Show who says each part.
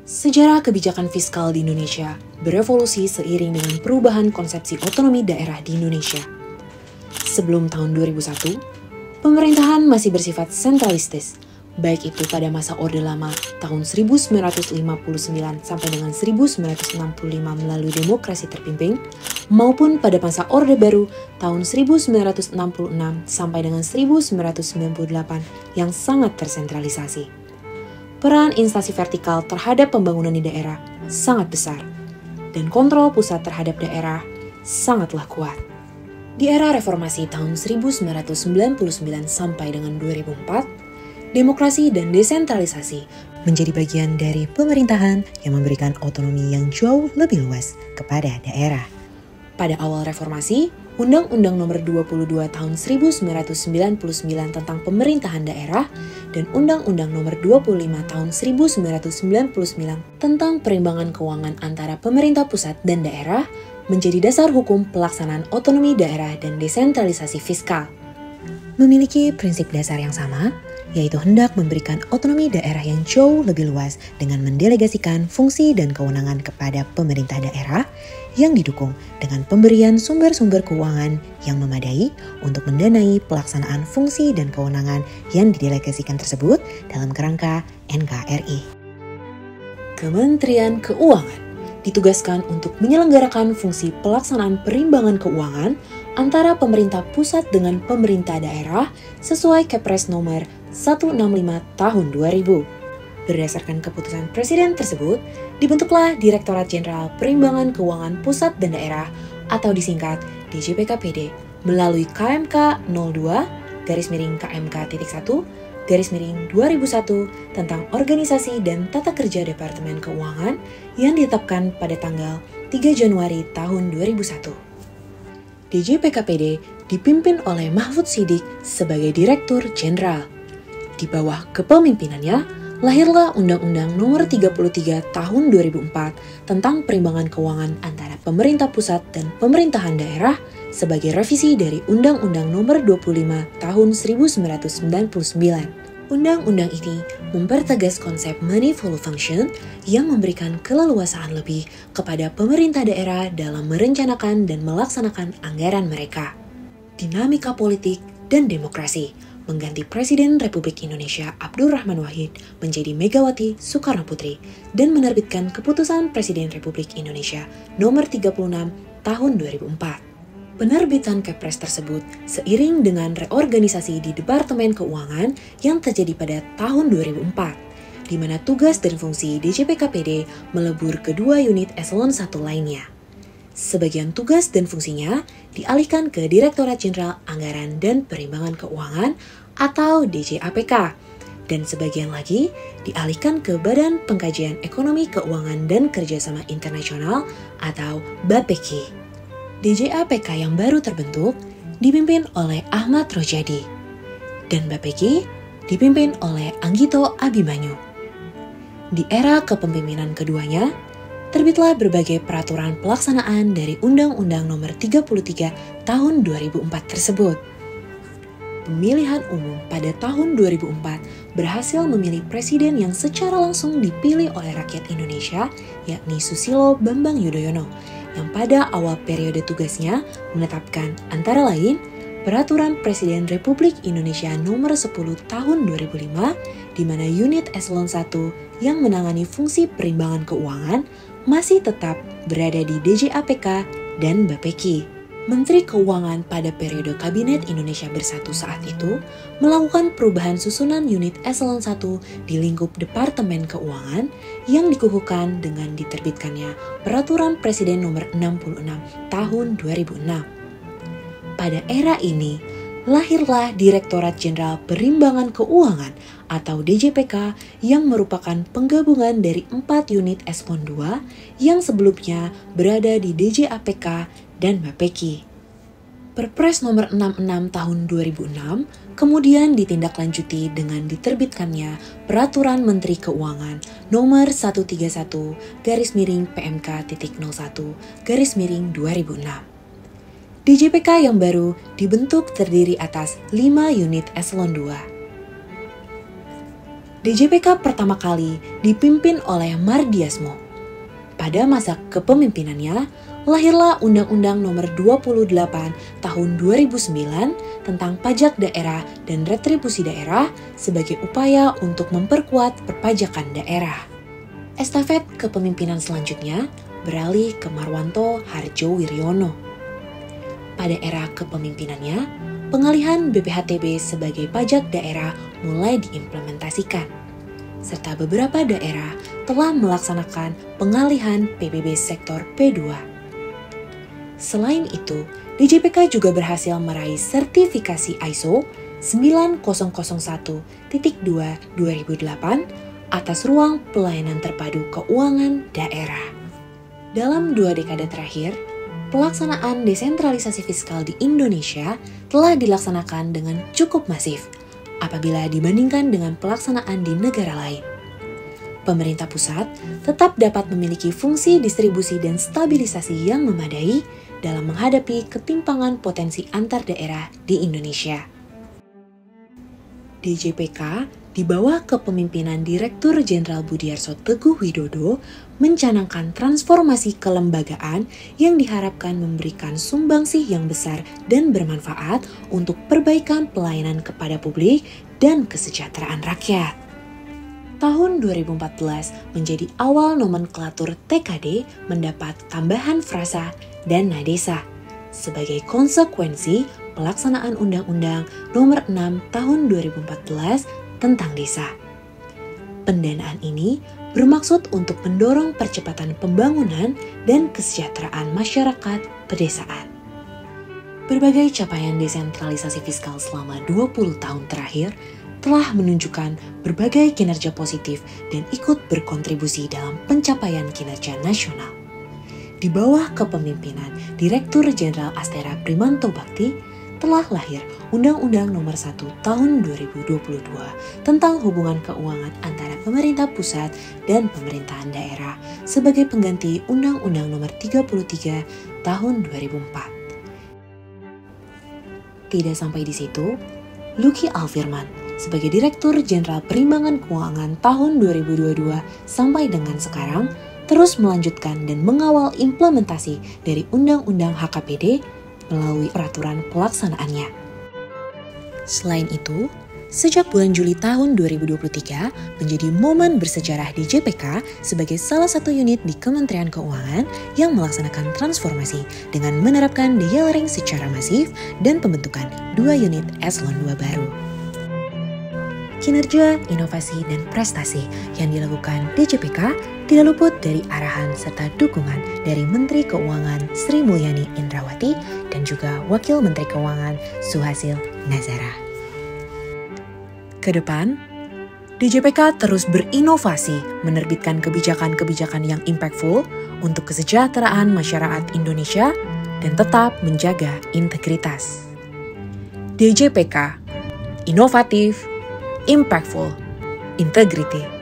Speaker 1: Sejarah kebijakan fiskal di Indonesia berevolusi seiring dengan perubahan konsepsi otonomi daerah di Indonesia. Sebelum tahun 2001, pemerintahan masih bersifat sentralistis, baik itu pada masa Orde Lama tahun 1959 sampai dengan 1965 melalui demokrasi terpimpin, maupun pada masa Orde Baru tahun 1966 sampai dengan 1998 yang sangat tersentralisasi. Peran instansi vertikal terhadap pembangunan di daerah sangat besar, dan kontrol pusat terhadap daerah sangatlah kuat. Di era reformasi tahun 1999 sampai dengan 2004, demokrasi dan desentralisasi menjadi bagian dari pemerintahan yang memberikan otonomi yang jauh lebih luas kepada daerah. Pada awal reformasi, Undang-Undang Nomor 22 Tahun 1999 tentang Pemerintahan Daerah dan Undang-Undang Nomor 25 Tahun 1999 tentang Perimbangan Keuangan antara pemerintah pusat dan daerah menjadi dasar hukum pelaksanaan otonomi daerah dan desentralisasi fiskal. Memiliki prinsip dasar yang sama, yaitu hendak memberikan otonomi daerah yang jauh lebih luas dengan mendelegasikan fungsi dan kewenangan kepada pemerintah daerah yang didukung dengan pemberian sumber-sumber keuangan yang memadai untuk mendanai pelaksanaan fungsi dan kewenangan yang didelegasikan tersebut dalam kerangka NKRI. Kementerian Keuangan ditugaskan untuk menyelenggarakan fungsi pelaksanaan perimbangan keuangan antara pemerintah pusat dengan pemerintah daerah sesuai Kepres nomor 165 tahun 2000. Berdasarkan keputusan Presiden tersebut, dibentuklah Direktorat Jenderal Perimbangan Keuangan Pusat dan Daerah atau disingkat DJPKPD melalui KMK 02-KMK.1-2001 tentang organisasi dan tata kerja Departemen Keuangan yang ditetapkan pada tanggal 3 Januari tahun 2001. DJPKPD dipimpin oleh Mahfud Siddiq sebagai Direktur Jenderal. Di bawah kepemimpinannya, lahirlah Undang-Undang Nomor 33 Tahun 2004 tentang Perimbangan Keuangan antara pemerintah pusat dan pemerintahan daerah sebagai revisi dari Undang-Undang Nomor 25 Tahun 1999. Undang-undang ini mempertegas konsep manifold function yang memberikan keleluasaan lebih kepada pemerintah daerah dalam merencanakan dan melaksanakan anggaran mereka. Dinamika politik dan demokrasi mengganti Presiden Republik Indonesia Abdurrahman Wahid menjadi Megawati Soekarno Putri dan menerbitkan Keputusan Presiden Republik Indonesia Nomor 36 Tahun 2004. Penerbitan Kepres tersebut seiring dengan reorganisasi di Departemen Keuangan yang terjadi pada tahun 2004, di mana tugas dan fungsi DJPKPD melebur ke dua unit eselon 1 lainnya. Sebagian tugas dan fungsinya dialihkan ke Direktorat Jenderal Anggaran dan Perimbangan Keuangan atau DJAPK, dan sebagian lagi dialihkan ke Badan Pengkajian Ekonomi Keuangan dan Kerjasama Internasional atau BAPEKI. DJAPK yang baru terbentuk dipimpin oleh Ahmad Rojadi, dan BAPEKI dipimpin oleh Anggito Abimanyu. Di era kepemimpinan keduanya, terbitlah berbagai peraturan pelaksanaan dari Undang-Undang Nomor 33 Tahun 2004 tersebut. Pemilihan umum pada tahun 2004 berhasil memilih presiden yang secara langsung dipilih oleh rakyat Indonesia, yakni Susilo Bambang Yudhoyono, yang pada awal periode tugasnya menetapkan antara lain Peraturan Presiden Republik Indonesia Nomor 10 Tahun 2005, di mana unit eselon 1 yang menangani fungsi perimbangan keuangan masih tetap berada di DJAPK dan BAPEKI. Menteri Keuangan pada periode Kabinet Indonesia Bersatu saat itu melakukan perubahan susunan unit eselon 1 di lingkup Departemen Keuangan yang dikukuhkan dengan diterbitkannya Peraturan Presiden Nomor 66 Tahun 2006. Pada era ini, lahirlah Direktorat Jenderal Perimbangan Keuangan atau DJPK yang merupakan penggabungan dari 4 unit eselon 2 yang sebelumnya berada di DJAPK dan BAPEKI. Perpres nomor 66 tahun 2006 kemudian ditindaklanjuti dengan diterbitkannya Peraturan Menteri Keuangan nomor 131-PMK.01-2006. DJPK yang baru dibentuk terdiri atas 5 unit eselon 2. DJPK pertama kali dipimpin oleh Mardiasmo. Pada masa kepemimpinannya, lahirlah Undang-Undang Nomor 28 Tahun 2009 tentang pajak daerah dan retribusi daerah sebagai upaya untuk memperkuat perpajakan daerah. Estafet kepemimpinan selanjutnya beralih ke Marwanto Harjowiryono. Pada era kepemimpinannya, pengalihan BPHTB sebagai pajak daerah mulai diimplementasikan, serta beberapa daerah telah melaksanakan pengalihan PBB sektor P2. Selain itu, DJPK juga berhasil meraih sertifikasi ISO 9001.2/2008 atas ruang pelayanan terpadu keuangan daerah. Dalam 2 dekade terakhir, pelaksanaan desentralisasi fiskal di Indonesia telah dilaksanakan dengan cukup masif apabila dibandingkan dengan pelaksanaan di negara lain. Pemerintah pusat tetap dapat memiliki fungsi distribusi dan stabilisasi yang memadai dalam menghadapi ketimpangan potensi antar daerah di Indonesia. DJPK di bawah kepemimpinan Direktur Jenderal Budiarso Teguh Widodo mencanangkan transformasi kelembagaan yang diharapkan memberikan sumbangsih yang besar dan bermanfaat untuk perbaikan pelayanan kepada publik dan kesejahteraan rakyat. Tahun 2014 menjadi awal nomenklatur TKD mendapat tambahan frasa dan nadesa sebagai konsekuensi pelaksanaan Undang-Undang Nomor 6 Tahun 2014 tentang desa. Pendanaan ini bermaksud untuk mendorong percepatan pembangunan dan kesejahteraan masyarakat pedesaan. Berbagai capaian desentralisasi fiskal selama 20 tahun terakhir telah menunjukkan berbagai kinerja positif dan ikut berkontribusi dalam pencapaian kinerja nasional. Di bawah kepemimpinan Direktur Jenderal Astera Primanto Bakti, telah lahir Undang-Undang Nomor 1 Tahun 2022 tentang hubungan keuangan antara pemerintah pusat dan pemerintahan daerah sebagai pengganti Undang-Undang Nomor 33 Tahun 2004. Tidak sampai di situ, Luki Alfirman sebagai Direktur Jenderal Perimbangan Keuangan tahun 2022 sampai dengan sekarang terus melanjutkan dan mengawal implementasi dari Undang-Undang HKPD melalui peraturan pelaksanaannya. Selain itu, sejak bulan Juli tahun 2023 menjadi momen bersejarah DJPK sebagai salah satu unit di Kementerian Keuangan yang melaksanakan transformasi dengan menerapkan deyaring secara masif dan pembentukan 2 unit eselon 2 baru. Kinerja, inovasi, dan prestasi yang dilakukan DJPK tidak luput dari arahan serta dukungan dari Menteri Keuangan Sri Mulyani Indrawati dan juga Wakil Menteri Keuangan Suhasil Nazara. Kedepan, DJPK terus berinovasi menerbitkan kebijakan-kebijakan yang impactful untuk kesejahteraan masyarakat Indonesia dan tetap menjaga integritas. DJPK, inovatif, impactful, integrity.